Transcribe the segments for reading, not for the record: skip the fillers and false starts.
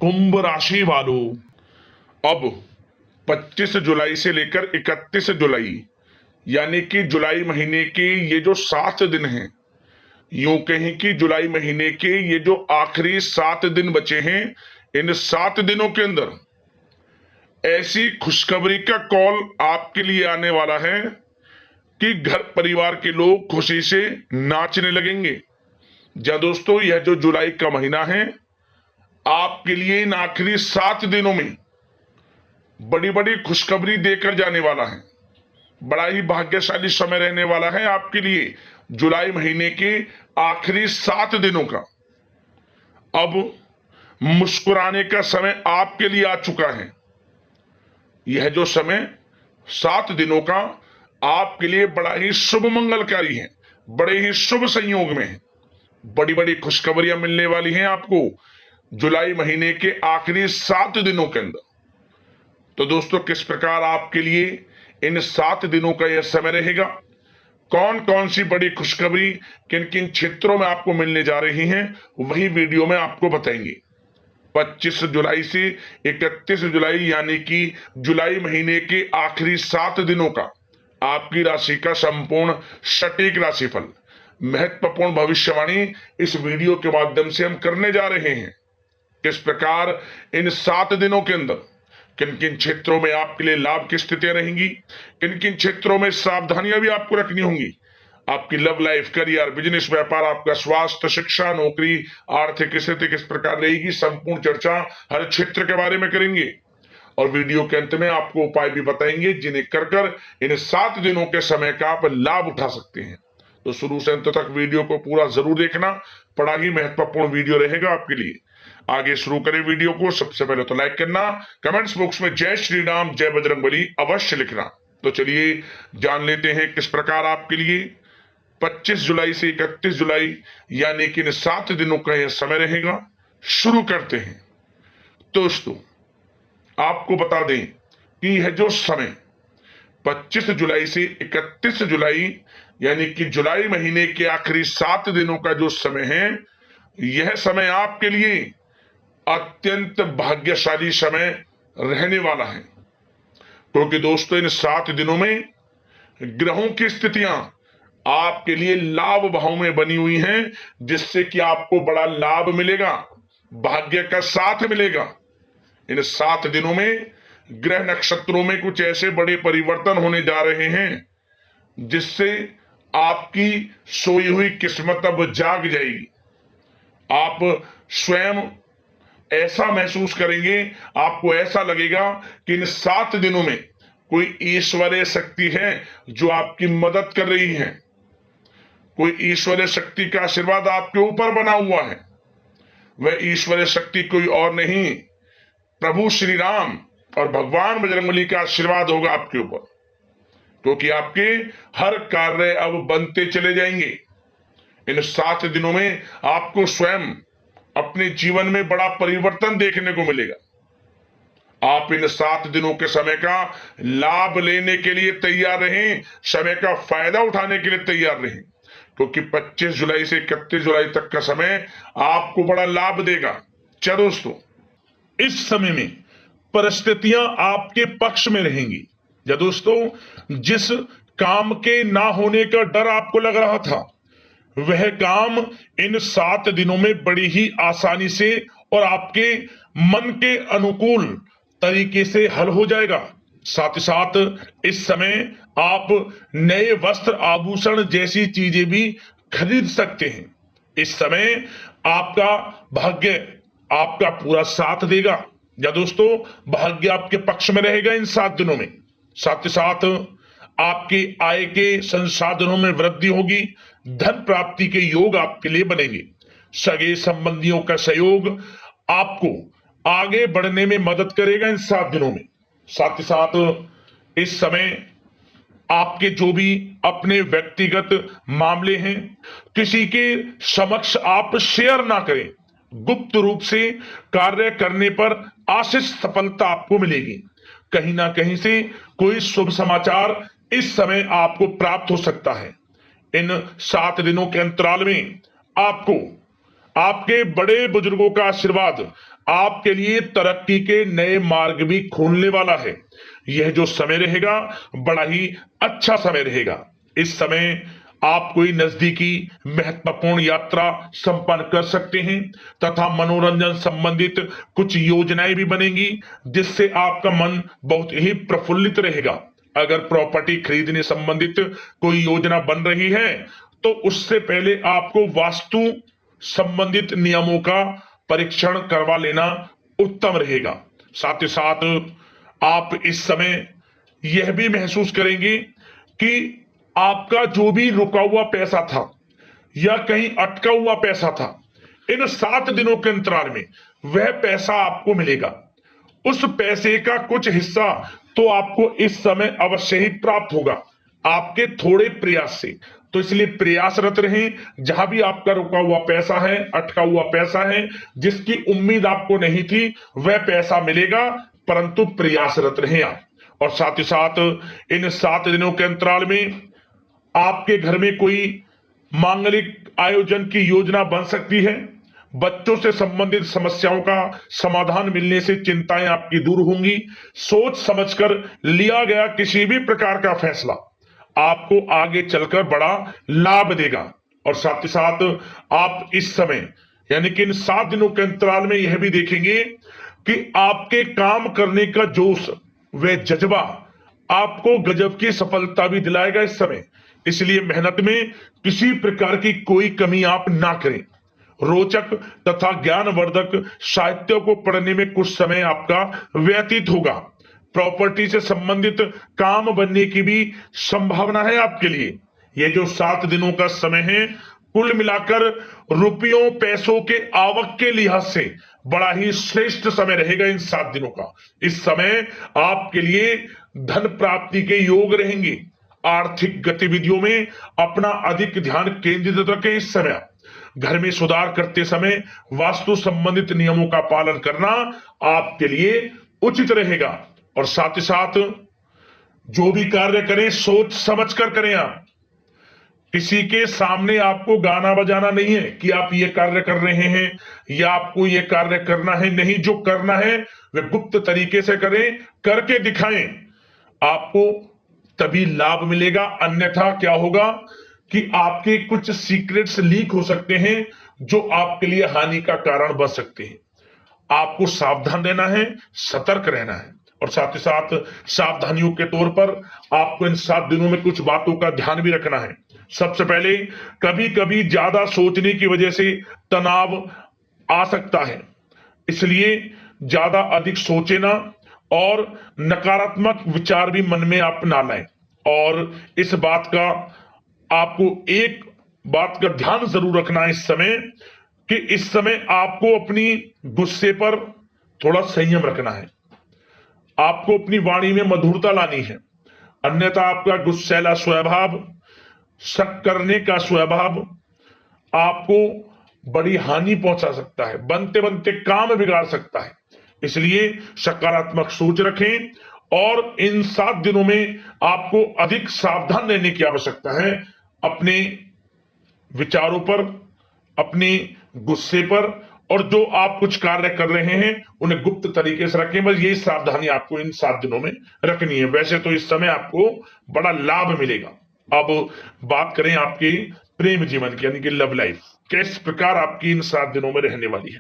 कुंभ राशि वालों, अब 25 जुलाई से लेकर 31 जुलाई यानी कि जुलाई महीने के ये जो 7 दिन हैं, यूं कहें कि जुलाई महीने के ये जो आखिरी 7 दिन बचे हैं, इन 7 दिनों के अंदर ऐसी खुशखबरी का कॉल आपके लिए आने वाला है कि घर परिवार के लोग खुशी से नाचने लगेंगे। जा दोस्तों, यह जो जुलाई का महीना है आपके लिए इन आखिरी 7 दिनों में बड़ी बड़ी खुशखबरी देकर जाने वाला है। बड़ा ही भाग्यशाली समय रहने वाला है आपके लिए जुलाई महीने के आखिरी 7 दिनों का। अब मुस्कुराने का समय आपके लिए आ चुका है। यह जो समय 7 दिनों का आपके लिए बड़ा ही शुभ मंगलकारी है, बड़े ही शुभ संयोग में है। बड़ी बड़ी खुशखबरियां मिलने वाली हैं आपको जुलाई महीने के आखिरी 7 दिनों के अंदर। तो दोस्तों, किस प्रकार आपके लिए इन 7 दिनों का यह समय रहेगा, कौन कौन सी बड़ी खुशखबरी किन किन क्षेत्रों में आपको मिलने जा रही हैं, वही वीडियो में आपको बताएंगे। 25 जुलाई से 31 जुलाई यानी कि जुलाई महीने के आखिरी 7 दिनों का आपकी राशि का संपूर्ण सटीक राशिफल, महत्वपूर्ण भविष्यवाणी इस वीडियो के माध्यम से हम करने जा रहे हैं। किस प्रकार इन 7 दिनों के अंदर किन किन क्षेत्रों में आपके लिए लाभ की स्थितियां रहेंगी, किन किन क्षेत्रों में सावधानियां भी आपको रखनी होंगी। आपकी लव लाइफ, करियर, बिजनेस, व्यापार, आपका स्वास्थ्य, शिक्षा, नौकरी, आर्थिक स्थिति किस प्रकार रहेगी, संपूर्ण चर्चा हर क्षेत्र के बारे में करेंगे। और वीडियो के अंत में आपको उपाय भी बताएंगे जिन्हें कर इन 7 दिनों के समय का आप लाभ उठा सकते हैं। तो शुरू से अंत तक वीडियो को पूरा जरूर देखना, बड़ा ही महत्वपूर्ण वीडियो रहेगा आपके लिए। आगे शुरू करें वीडियो को। सबसे पहले तो लाइक करना, कमेंट्स बॉक्स में जय श्री राम, जय बजरंगबली अवश्य लिखना। तो चलिए जान लेते हैं किस प्रकार आपके लिए 25 जुलाई से 31 जुलाई यानी कि इन 7 दिनों का यह समय रहेगा। शुरू करते हैं। दोस्तों, आपको बता दें कि यह जो समय 25 जुलाई से 31 जुलाई यानी कि जुलाई महीने के आखिरी 7 दिनों का जो समय है, यह समय आपके लिए अत्यंत भाग्यशाली समय रहने वाला है। क्योंकि दोस्तों, इन 7 दिनों में ग्रहों की स्थितियां आपके लिए लाभ भाव में बनी हुई हैं, जिससे कि आपको बड़ा लाभ मिलेगा, भाग्य का साथ मिलेगा। इन 7 दिनों में ग्रह नक्षत्रों में कुछ ऐसे बड़े परिवर्तन होने जा रहे हैं जिससे आपकी सोई हुई किस्मत अब जाग जाएगी। आप स्वयं ऐसा महसूस करेंगे, आपको ऐसा लगेगा कि इन 7 दिनों में कोई ईश्वरीय शक्ति है जो आपकी मदद कर रही है। कोई ईश्वरीय शक्ति का आशीर्वाद आपके ऊपर बना हुआ है। वह ईश्वरीय शक्ति कोई और नहीं, प्रभु श्री राम और भगवान बजरंगबली का आशीर्वाद होगा आपके ऊपर। क्योंकि आपके हर कार्य अब बनते चले जाएंगे। इन 7 दिनों में आपको स्वयं अपने जीवन में बड़ा परिवर्तन देखने को मिलेगा। आप इन 7 दिनों के समय का लाभ लेने के लिए तैयार रहें, समय का फायदा उठाने के लिए तैयार रहें। क्योंकि 25 जुलाई से 31 जुलाई तक का समय आपको बड़ा लाभ देगा। चलो दोस्तों, इस समय में परिस्थितियां आपके पक्ष में रहेंगी। या दोस्तों, जिस काम के ना होने का डर आपको लग रहा था, वह काम इन 7 दिनों में बड़ी ही आसानी से और आपके मन के अनुकूल तरीके से हल हो जाएगा। साथ ही साथ इस समय आप नए वस्त्र, आभूषण जैसी चीजें भी खरीद सकते हैं। इस समय आपका भाग्य आपका पूरा साथ देगा। या दोस्तों, भाग्य आपके पक्ष में रहेगा इन 7 दिनों में। साथ ही साथ आपकी आय के संसाधनों में वृद्धि होगी, धन प्राप्ति के योग आपके लिए बनेंगे। सगे संबंधियों का सहयोग आपको आगे बढ़ने में मदद करेगा इन 7 दिनों में। साथ ही साथ इस समय आपके जो भी अपने व्यक्तिगत मामले हैं, किसी के समक्ष आप शेयर ना करें। गुप्त रूप से कार्य करने पर आशीष सफलता आपको मिलेगी। कहीं ना कहीं से कोई शुभ समाचार इस समय आपको प्राप्त हो सकता है। इन 7 दिनों के अंतराल में आपको आपके बड़े बुजुर्गों का आशीर्वाद आपके लिए तरक्की के नए मार्ग भी खोलने वाला है। यह जो समय रहेगा बड़ा ही अच्छा समय रहेगा। इस समय आप कोई नजदीकी महत्वपूर्ण यात्रा संपन्न कर सकते हैं तथा मनोरंजन संबंधित कुछ योजनाएं भी बनेंगी, जिससे आपका मन बहुत ही प्रफुल्लित रहेगा। अगर प्रॉपर्टी खरीदने संबंधित कोई योजना बन रही है तो उससे पहले आपको वास्तु संबंधित नियमों का परीक्षण करवा लेना उत्तम रहेगा। साथ ही साथ आप इस समय यह भी महसूस करेंगे कि आपका जो भी रुका हुआ पैसा था या कहीं अटका हुआ पैसा था, इन 7 दिनों के अंतराल में वह पैसा आपको मिलेगा। उस पैसे का कुछ हिस्सा तो आपको इस समय अवश्य ही प्राप्त होगा, आपके थोड़े प्रयास से। तो इसलिए प्रयासरत रहें। जहां भी आपका रुका हुआ पैसा है, अटका हुआ पैसा है, जिसकी उम्मीद आपको नहीं थी, वह पैसा मिलेगा, परंतु प्रयासरत रहें आप। और साथ ही साथ इन 7 दिनों के अंतराल में आपके घर में कोई मांगलिक आयोजन की योजना बन सकती है। बच्चों से संबंधित समस्याओं का समाधान मिलने से चिंताएं आपकी दूर होंगी। सोच समझकर लिया गया किसी भी प्रकार का फैसला आपको आगे चलकर बड़ा लाभ देगा। और साथ ही साथ आप इस समय यानी कि इन 7 दिनों के अंतराल में यह भी देखेंगे कि आपके काम करने का जोश व जज्बा आपको गजब की सफलता भी दिलाएगा इस समय। इसलिए मेहनत में किसी प्रकार की कोई कमी आप ना करें। रोचक तथा ज्ञानवर्धक साहित्य को पढ़ने में कुछ समय आपका व्यतीत होगा। प्रॉपर्टी से संबंधित काम बनने की भी संभावना है आपके लिए। ये जो 7 दिनों का समय है, कुल मिलाकर रुपयों पैसों के आवक के लिहाज से बड़ा ही श्रेष्ठ समय रहेगा इन 7 दिनों का। इस समय आपके लिए धन प्राप्ति के योग रहेंगे। आर्थिक गतिविधियों में अपना अधिक ध्यान केंद्रित रखें। इस समय घर में सुधार करते समय वास्तु संबंधित नियमों का पालन करना आपके लिए उचित रहेगा। और साथ ही साथ जो भी कार्य करें सोच समझ कर करें। आप किसी के सामने आपको गाना बजाना नहीं है कि आप ये कार्य कर रहे हैं या आपको ये कार्य करना है। नहीं, जो करना है वह गुप्त तरीके से करें, करके दिखाएं। आपको तभी लाभ मिलेगा, अन्यथा क्या होगा कि आपके कुछ सीक्रेट्स लीक हो सकते हैं जो आपके लिए हानि का कारण बन सकते हैं। आपको सावधान रहना है, सतर्क रहना है। और साथ ही साथ सावधानियों के तौर पर आपको इन 7 दिनों में कुछ बातों का ध्यान भी रखना है। सबसे पहले, कभी कभी ज्यादा सोचने की वजह से तनाव आ सकता है, इसलिए ज्यादा अधिक सोचे ना और नकारात्मक विचार भी मन में आप ना लाएं। और इस बात का आपको एक बात का ध्यान जरूर रखना है इस समय कि इस समय आपको अपनी गुस्से पर थोड़ा संयम रखना है। आपको अपनी वाणी में मधुरता लानी है, अन्यथा आपका गुस्सैला स्वभाव, शक करने का स्वभाव आपको बड़ी हानि पहुंचा सकता है, बनते बनते काम बिगाड़ सकता है। इसलिए सकारात्मक सोच रखें और इन 7 दिनों में आपको अधिक सावधान रहने की आवश्यकता है। अपने विचारों पर, अपने गुस्से पर, और जो आप कुछ कार्य कर रहे हैं उन्हें गुप्त तरीके से रखें। बस यही सावधानी आपको इन 7 दिनों में रखनी है। वैसे तो इस समय आपको बड़ा लाभ मिलेगा। अब बात करें आपके प्रेम जीवन की, यानी कि लव लाइफ किस प्रकार आपकी इन 7 दिनों में रहने वाली है।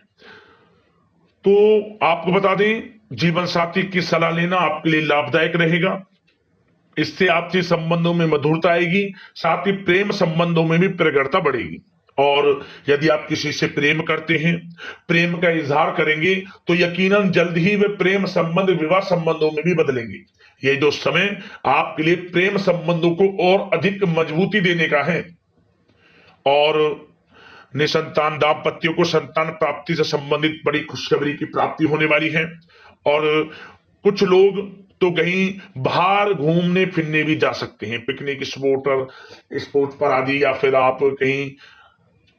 तो आपको बता दें, जीवन साथी की सलाह लेना आपके लिए लाभदायक रहेगा। इससे आपसी संबंधों में मधुरता आएगी, साथ ही प्रेम संबंधों में भी प्रगाढ़ता बढ़ेगी। और यदि आप किसी से प्रेम करते हैं, प्रेम का इजहार करेंगे, तो यकीनन जल्द ही वे प्रेम संबंध विवाह संबंधों में भी बदलेंगे। ये जो समय आपके लिए प्रेम संबंधों को और अधिक मजबूती देने का है। और निसंतान दाम्पत्यों को संतान प्राप्ति से संबंधित बड़ी खुशखबरी की प्राप्ति होने वाली है। और कुछ लोग तो कहीं बाहर घूमने फिरने भी जा सकते हैं, पिकनिक स्पॉट पर आदि, या फिर आप कहीं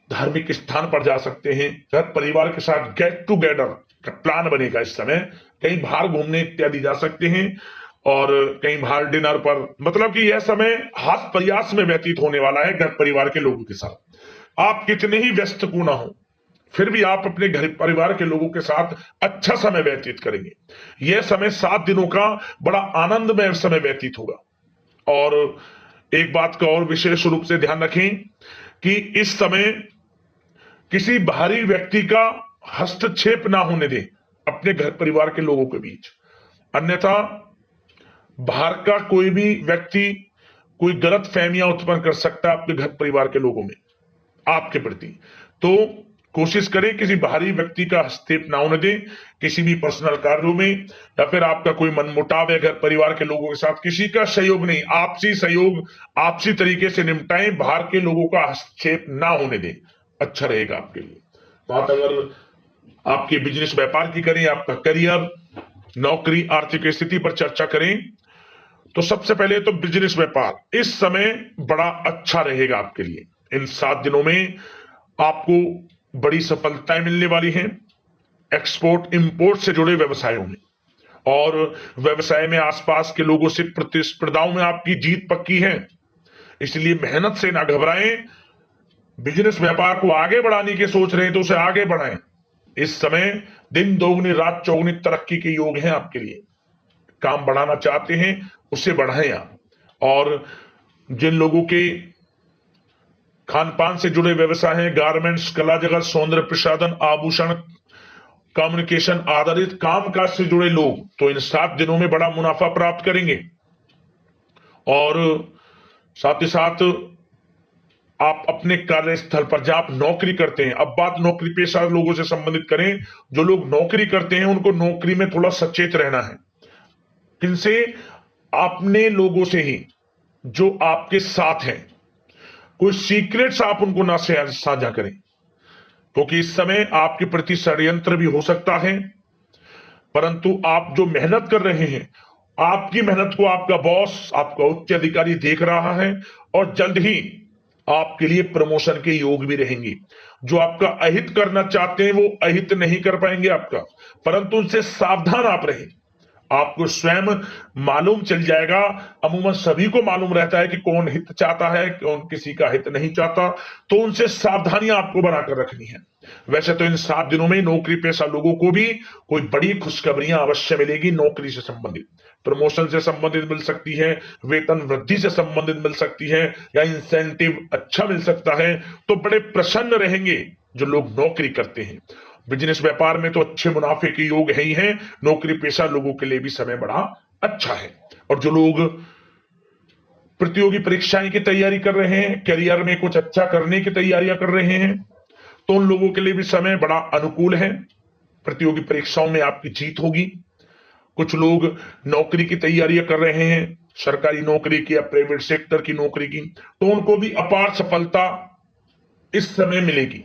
धार्मिक स्थान पर जा सकते हैं। घर परिवार के साथ गेट टुगेदर का प्लान बनेगा। इस समय कहीं बाहर घूमने इत्यादि जा सकते हैं और कहीं बाहर डिनर पर, मतलब कि यह समय हास प्रयास में व्यतीत होने वाला है घर परिवार के लोगों के साथ। आप कितने ही व्यस्त क्यों ना हो, फिर भी आप अपने घर परिवार के लोगों के साथ अच्छा समय व्यतीत करेंगे। यह समय 7 दिनों का बड़ा आनंदमय समय व्यतीत होगा। और एक बात का और विशेष रूप से ध्यान रखें कि इस समय किसी बाहरी व्यक्ति का हस्तक्षेप ना होने दें अपने घर परिवार के लोगों के बीच, अन्यथा बाहर का कोई भी व्यक्ति कोई गलत फहमियां उत्पन्न कर सकता है आपके घर परिवार के लोगों में आपके प्रति। तो कोशिश करें किसी बाहरी व्यक्ति का हस्तक्षेप ना होने दें किसी भी पर्सनल कार्यों में, या फिर आपका कोई मनमुटाव है घर परिवार के लोगों के साथ, किसी का सहयोग नहीं, आपसी सहयोग आपसी तरीके से निपटाएं, बाहर के लोगों का हस्तक्षेप ना होने दें, अच्छा रहेगा आपके लिए। बात अगर आपके बिजनेस व्यापार की करें, आपका करियर, नौकरी, आर्थिक स्थिति पर चर्चा करें, तो सबसे पहले तो बिजनेस व्यापार इस समय बड़ा अच्छा रहेगा आपके लिए। इन 7 दिनों में आपको बड़ी सफलताएं मिलने वाली हैं एक्सपोर्ट इंपोर्ट से जुड़े व्यवसायों में, और व्यवसाय में आसपास के लोगों से प्रतिस्पर्धाओं में आपकी जीत पक्की है, इसलिए मेहनत से ना घबराएं। बिजनेस व्यापार को आगे बढ़ाने की सोच रहे हैं तो उसे आगे बढ़ाएं। इस समय दिन दोगुनी रात चौगुनी तरक्की के योग हैं आपके लिए। काम बढ़ाना चाहते हैं उसे बढ़ाएं आप। और जिन लोगों के खान पान से जुड़े व्यवसाय हैं, गारमेंट्स, कला जगत, सौंदर्य प्रसाधन, आभूषण, कम्युनिकेशन आधारित कामकाज से जुड़े लोग, तो इन 7 दिनों में बड़ा मुनाफा प्राप्त करेंगे। और साथ ही साथ आप अपने कार्यस्थल पर जहां आप नौकरी करते हैं, अब बात नौकरी पेशा लोगों से संबंधित करें, जो लोग नौकरी करते हैं उनको नौकरी में थोड़ा सचेत रहना है। किनसे? अपने लोगों से ही जो आपके साथ हैं। कोई सीक्रेट्स आप उनको ना साझा करें, क्योंकि इस समय आपके प्रति षड्यंत्र भी हो सकता है। परंतु आप जो मेहनत कर रहे हैं, आपकी मेहनत को आपका बॉस, आपका उच्च अधिकारी देख रहा है, और जल्द ही आपके लिए प्रमोशन के योग भी रहेंगे। जो आपका अहित करना चाहते हैं वो अहित नहीं कर पाएंगे आपका, परंतु उनसे सावधान आप रहें। आपको स्वयं मालूम चल जाएगा, अमूमन सभी को मालूम रहता है कि कौन हित चाहता है, कौन किसी का हित नहीं चाहता, तो उनसे सावधानियां आपको बनाकर रखनी है। वैसे तो इन 7 दिनों में नौकरी पेशा लोगों को भी कोई बड़ी खुशखबरियां अवश्य मिलेगी। नौकरी से संबंधित, प्रमोशन से संबंधित मिल सकती है, वेतन वृद्धि से संबंधित मिल सकती है, या इंसेंटिव अच्छा मिल सकता है। तो बड़े प्रसन्न रहेंगे जो लोग नौकरी करते हैं। बिजनेस व्यापार में तो अच्छे मुनाफे के योग है ही हैं, नौकरी पेशा लोगों के लिए भी समय बड़ा अच्छा है। और जो लोग प्रतियोगी परीक्षाएं की तैयारी कर रहे हैं, करियर में कुछ अच्छा करने की तैयारियां कर रहे हैं, तो उन लोगों के लिए भी समय बड़ा अनुकूल है। प्रतियोगी परीक्षाओं में आपकी जीत होगी। कुछ लोग नौकरी की तैयारियां कर रहे हैं, सरकारी नौकरी की या प्राइवेट सेक्टर की नौकरी की, तो उनको भी अपार सफलता इस समय मिलेगी।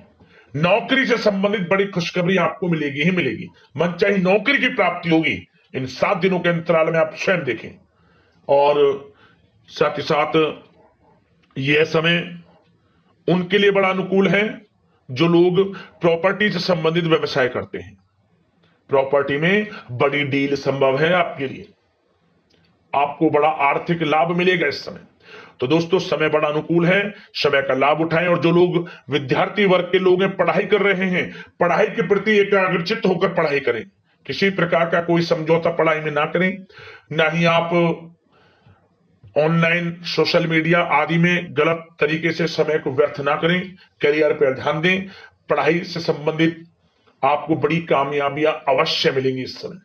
नौकरी से संबंधित बड़ी खुशखबरी आपको मिलेगी ही मिलेगी। मनचाही नौकरी की प्राप्ति होगी इन 7 दिनों के अंतराल में, आप स्वयं देखें। और साथ ही साथ यह समय उनके लिए बड़ा अनुकूल है जो लोग प्रॉपर्टी से संबंधित व्यवसाय करते हैं। प्रॉपर्टी में बड़ी डील संभव है आपके लिए, आपको बड़ा आर्थिक लाभ मिलेगा इस समय। तो दोस्तों समय बड़ा अनुकूल है, समय का लाभ उठाएं। और जो लोग विद्यार्थी वर्ग के लोग हैं, पढ़ाई कर रहे हैं, पढ़ाई के प्रति एकाग्रचित्त होकर पढ़ाई करें। किसी प्रकार का कोई समझौता पढ़ाई में ना करें, ना ही आप ऑनलाइन सोशल मीडिया आदि में गलत तरीके से समय को व्यर्थ ना करें। करियर पर ध्यान दें। पढ़ाई से संबंधित आपको बड़ी कामयाबियां अवश्य मिलेंगी इस समय।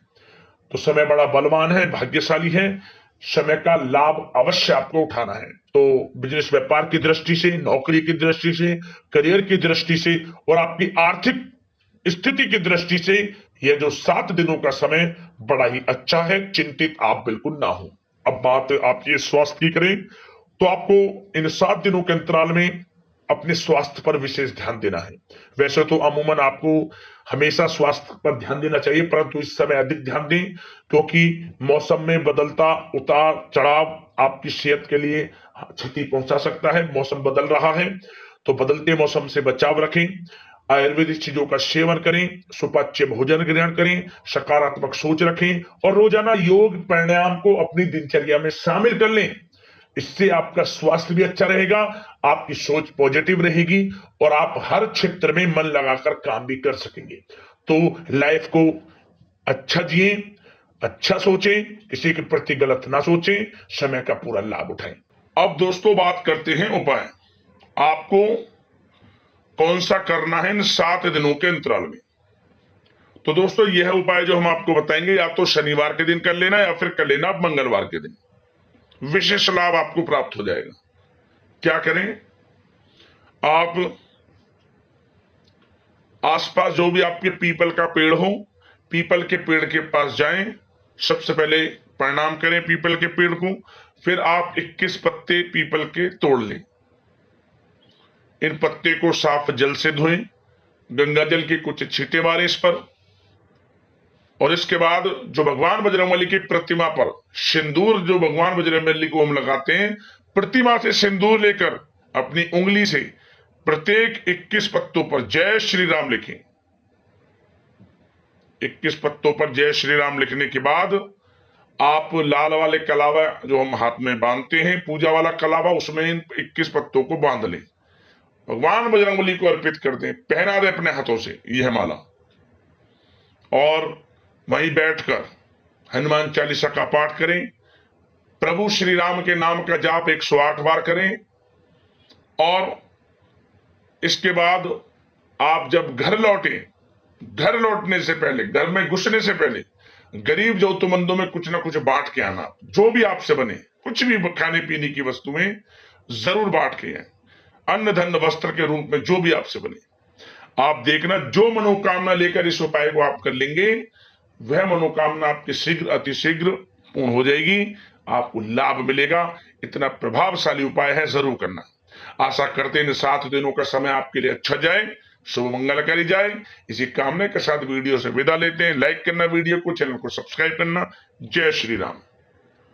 तो समय बड़ा बलवान है, भाग्यशाली है, समय का लाभ अवश्य आपको उठाना है। तो बिजनेस व्यापार की दृष्टि से, नौकरी की दृष्टि से, करियर की दृष्टि से और आपकी आर्थिक स्थिति की दृष्टि से यह जो 7 दिनों का समय बड़ा ही अच्छा है, चिंतित आप बिल्कुल ना हो। अब बात आपके स्वास्थ्य की करें तो आपको इन 7 दिनों के अंतराल में अपने स्वास्थ्य पर विशेष ध्यान देना है। वैसे तो अमूमन आपको हमेशा स्वास्थ्य पर ध्यान देना चाहिए, परंतु इस समय अधिक ध्यान दें, क्योंकि मौसम में बदलता उतार चढ़ाव आपकी सेहत के लिए क्षति पहुंचा सकता है। मौसम बदल रहा है, तो बदलते मौसम से बचाव रखें। आयुर्वेदिक चीजों का सेवन करें, सुपाच्य भोजन ग्रहण करें, सकारात्मक सोच रखें और रोजाना योग प्राणायाम को अपनी दिनचर्या में शामिल कर लें। इससे आपका स्वास्थ्य भी अच्छा रहेगा, आपकी सोच पॉजिटिव रहेगी और आप हर क्षेत्र में मन लगाकर काम भी कर सकेंगे। तो लाइफ को अच्छा जिए, अच्छा सोचें, किसी के प्रति गलत ना सोचें, समय का पूरा लाभ उठाएं। अब दोस्तों बात करते हैं उपाय। आपको कौन सा करना है इन 7 दिनों के अंतराल में। तो दोस्तों यह उपाय जो हम आपको बताएंगे, या तो शनिवार के दिन कर लेना या फिर कर लेना मंगलवार के दिन, विशेष लाभ आपको प्राप्त हो जाएगा। क्या करें, आप आसपास जो भी आपके पीपल का पेड़ हो, पीपल के पेड़ के पास जाएं, सबसे पहले प्रणाम करें पीपल के पेड़ को, फिर आप 21 पत्ते पीपल के तोड़ लें। इन पत्ते को साफ जल से धोएं, गंगा जल के कुछ छींटे मारें इस पर, और इसके बाद जो भगवान बजरंगबली की प्रतिमा पर सिंदूर, जो भगवान बजरंगबली को हम लगाते हैं, प्रतिमा से सिंदूर लेकर अपनी उंगली से प्रत्येक 21 पत्तों पर जय श्री राम लिखें। 21 पत्तों पर जय श्री राम लिखने के बाद आप लाल वाले कलावा जो हम हाथ में बांधते हैं, पूजा वाला कलावा, उसमें इन 21 पत्तों को बांध लें, भगवान बजरंगबली को अर्पित कर दें, पहना दें अपने हाथों से यह माला, और वहीं बैठकर हनुमान चालीसा का पाठ करें, प्रभु श्री राम के नाम का जाप 108 बार करें, और इसके बाद आप जब घर लौटें, घर लौटने से पहले, घर में घुसने से पहले गरीब जरूरतमंदों में कुछ ना कुछ बांट के आना। जो भी आपसे बने, कुछ भी खाने पीने की वस्तुएं जरूर बांट के आए, अन्न धन वस्त्र के रूप में जो भी आपसे बने। आप देखना, जो मनोकामना लेकर इस उपाय को आप कर लेंगे, वह मनोकामना आपकी शीघ्र अतिशीघ्र पूर्ण हो जाएगी, आपको लाभ मिलेगा। इतना प्रभावशाली उपाय है, जरूर करना। आशा करते हैं इन 7 दिनों का समय आपके लिए अच्छा जाए, शुभ मंगलकारी जाए। इसी कामना के साथ वीडियो से विदा लेते हैं। लाइक करना वीडियो को, चैनल को सब्सक्राइब करना। जय श्री राम।